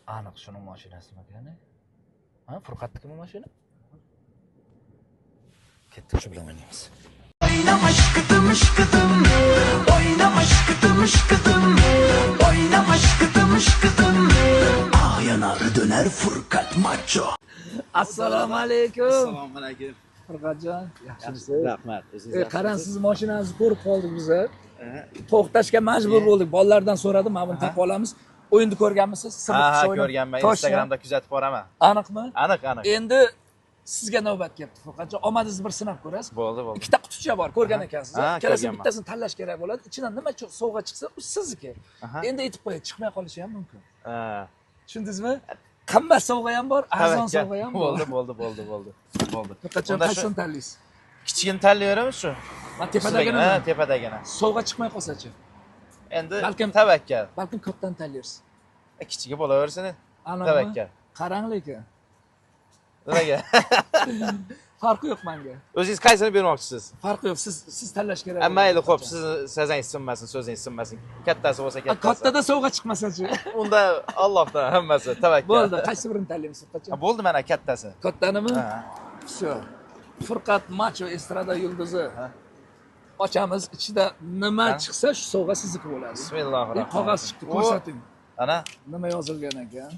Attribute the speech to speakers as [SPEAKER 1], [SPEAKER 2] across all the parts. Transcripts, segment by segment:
[SPEAKER 1] Aniq shuning mashinasimi ekan? Ha, Furqatnikimi mashina? Ketdik shu bilan o'ynaymiz.
[SPEAKER 2] Oynamaş kıtımış kıtım, oynamaş kıtımış kıtım, oynamaş kıtımış kıtım. Yanar döner Furkat Macho.
[SPEAKER 1] Assalomu alaykum.
[SPEAKER 3] Assalomu alaykum.
[SPEAKER 1] Furqatjon, yaxshimisiz?
[SPEAKER 3] Rahmat.
[SPEAKER 1] Qarang, siz mashinangizni ko'rib qoldik biz. To'xtashga majbur bo'ldik. Bolalardan so'radim, mana buni topib olamiz. O'yinni ko'rganmisiz?
[SPEAKER 3] Ha, ko'rganman. Instagramda kuzatib boraman.
[SPEAKER 1] Aniqmi?
[SPEAKER 3] Aniq.
[SPEAKER 1] Endi sizga navbat kelibdi Furqatjon. Omadingizni bir sinab ko'rasiz.
[SPEAKER 3] Bo'ldi.
[SPEAKER 1] Ikkita quticha bor, ko'rgan ekansiz. Kelasi
[SPEAKER 3] ko'rganman.
[SPEAKER 1] bittasini tanlash kerak bo'ladi. Ichidan nima sovg'a chiqsa, u sizniki. Endi aytib qo'yay, chiqmay qolishi ham mumkin. Tushundingizmi? Qimmat sovg'a ham bor, arzon sovg'a ham bor.
[SPEAKER 3] Bo'ldi.
[SPEAKER 1] Furqatjon, qaysini tanlaysiz?
[SPEAKER 3] Kichigini tanlayveramiz shu.
[SPEAKER 1] Men tepadagini.
[SPEAKER 3] Ha, tepadagini.
[SPEAKER 1] Sovg'a chiqmay qolsa-chi?
[SPEAKER 3] Endi
[SPEAKER 1] balkim
[SPEAKER 3] tavakkal.
[SPEAKER 1] Balkim kattani tanlaysiz.
[SPEAKER 3] Kichigi bo'laversin.
[SPEAKER 1] Aniqmi?
[SPEAKER 3] Tavakkal.
[SPEAKER 1] Qarang lekin.
[SPEAKER 3] Nimaga?
[SPEAKER 1] Farqi yo'q menga.
[SPEAKER 3] O'zingiz qaysini bermoqchisiz?
[SPEAKER 1] Farqi yo'q, siz tanlash kerak.
[SPEAKER 3] Mayli, xo'p, siz so'zangiz sinmasin, so'zingiz sinmasin. Kattasi bo'lsa kattasi.
[SPEAKER 1] Kattada sovg'a chiqmasa-chi?
[SPEAKER 3] Unda Allohdan hammasi tavakkal.
[SPEAKER 1] Bo'ldi, qaysi birini tanlaymiz Furqatjon?
[SPEAKER 3] Bo'ldi, mana kattasi.
[SPEAKER 1] Kattanimi?
[SPEAKER 3] Ha.
[SPEAKER 1] Всё. Furqat Macho estrada yulduzi. Ochamiz, ichida nima chiqsa shu sovg'a sizniki bo'ladi.
[SPEAKER 3] Bismillahirrohmanirrohim.
[SPEAKER 1] Qog'oz chiqdi, ko'rsating.
[SPEAKER 3] Ana,
[SPEAKER 1] Nima yozilgan ekan?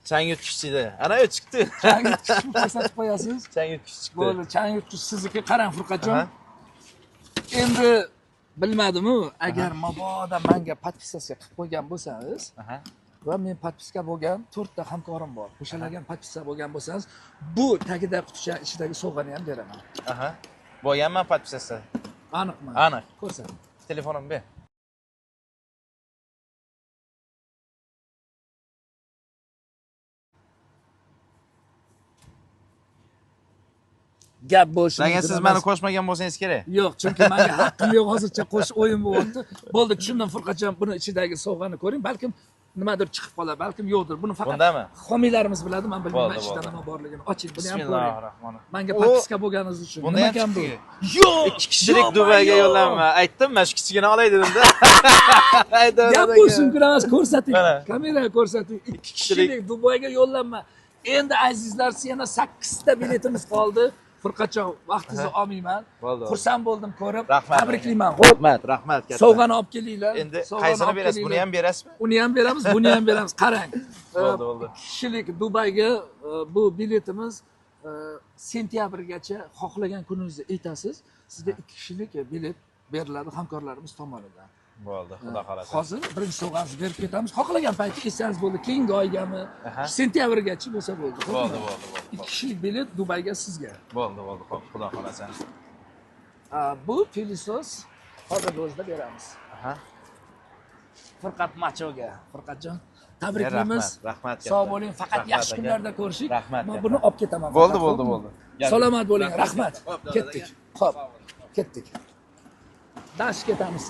[SPEAKER 3] chang yutgich edi. Ana u chiqdi.
[SPEAKER 1] Chang yutgichni ko'rsatib qo'yasiz.
[SPEAKER 3] Chang yutgich chiqdi.
[SPEAKER 1] Bo'ldi, chang yutgich sizniki. Qarang Furqatjon. Endi bilmadim-u, agar mabodo menga podpisatsiya qilib qo'ygan bo'lsangiz, va men podpiska bo'lgan 4 ta hamkorim bor. O'shalarga ham podpisa bo'lgan bo'lsangiz, bu tagida quticha ichidagi sovg'ani ham beraman.
[SPEAKER 3] Bo'lganman podpisatsiya.
[SPEAKER 1] Aniqmi?
[SPEAKER 3] Aniq.
[SPEAKER 1] Ko'rsating.
[SPEAKER 3] Telefonimni ber.
[SPEAKER 1] Gap bo'lishi mumkin.
[SPEAKER 3] Lekin siz meni qo'shmagan bo'lsangiz kerak.
[SPEAKER 1] Yo'q, chunki menga haqqim yo'q hozircha qo'shiq o'yin bo'lyapti. Bo'ldi, tushundim Furqatjon, buni ichidagi sovg'ani ko'ring, balkim nimadir chiqib qolar, balkim yo'qdir. Buni faqat homiylarimiz biladi, men bilmayman ichida nima borligini. Oching, buni ham ko'ring.
[SPEAKER 3] Bismillahirrohmanirrohim.
[SPEAKER 1] Menga podpiska bo'lganingiz uchun.
[SPEAKER 3] Bunda
[SPEAKER 1] Nima
[SPEAKER 3] ham
[SPEAKER 1] ekan bu?
[SPEAKER 3] chiqdi.
[SPEAKER 1] Yo'q,
[SPEAKER 3] 2 kishilik Dubayga yo'llanma. Aytdim, men shu kichigini olay dedim-da.
[SPEAKER 1] Gap bo'lsin, biroz ko'rsating. Kameraga ko'rsating. 2 kishilik Dubayga yo'llanma. Endi azizlar, yana 8 ta biletimiz qoldi. Furqatjon, vaqtingizni olmayman. Xursand bo'ldim ko'rib. Tabriklayman.
[SPEAKER 3] Rahmat.
[SPEAKER 1] Sovg'ani olib kelinglar.
[SPEAKER 3] Endi qaysini berasiz? Buni ham berasizmi?
[SPEAKER 1] Uni ham beramiz, buni ham beramiz. Qarang.
[SPEAKER 3] Bo'ldi.
[SPEAKER 1] Kishilik Dubayga bu biletimiz sentyabrgacha xohlagan kuningizni aytasiz. Sizga 2 kishilik bilet beriladi hamkorlarimiz tomonidan.
[SPEAKER 3] Bo'ldi, xudo xolasa.
[SPEAKER 1] Hozir birinchi sovg'amizni berib ketamiz. Xohlagan payti kelsangiz bo'ldi, keyingi oygami, sentyabrgacha bo'lsa bo'ldi.
[SPEAKER 3] Bo'ldi.
[SPEAKER 1] 2 kishilik bilet Dubayga sizga.
[SPEAKER 3] Bo'ldi, xo'p, xudo xolasa.
[SPEAKER 1] Bu pilisos hozir o'zida beramiz. Furqat Machoga. Furqatjon, tabriklaymiz.
[SPEAKER 3] Rahmat.
[SPEAKER 1] Sog' bo'ling, faqat yaxshi kunlarda ko'rishik. Men buni olib ketaman.
[SPEAKER 3] Bo'ldi.
[SPEAKER 1] Salomat bo'ling, rahmat. Ketdik. Xo'p, ketdik. Dash ketamiz.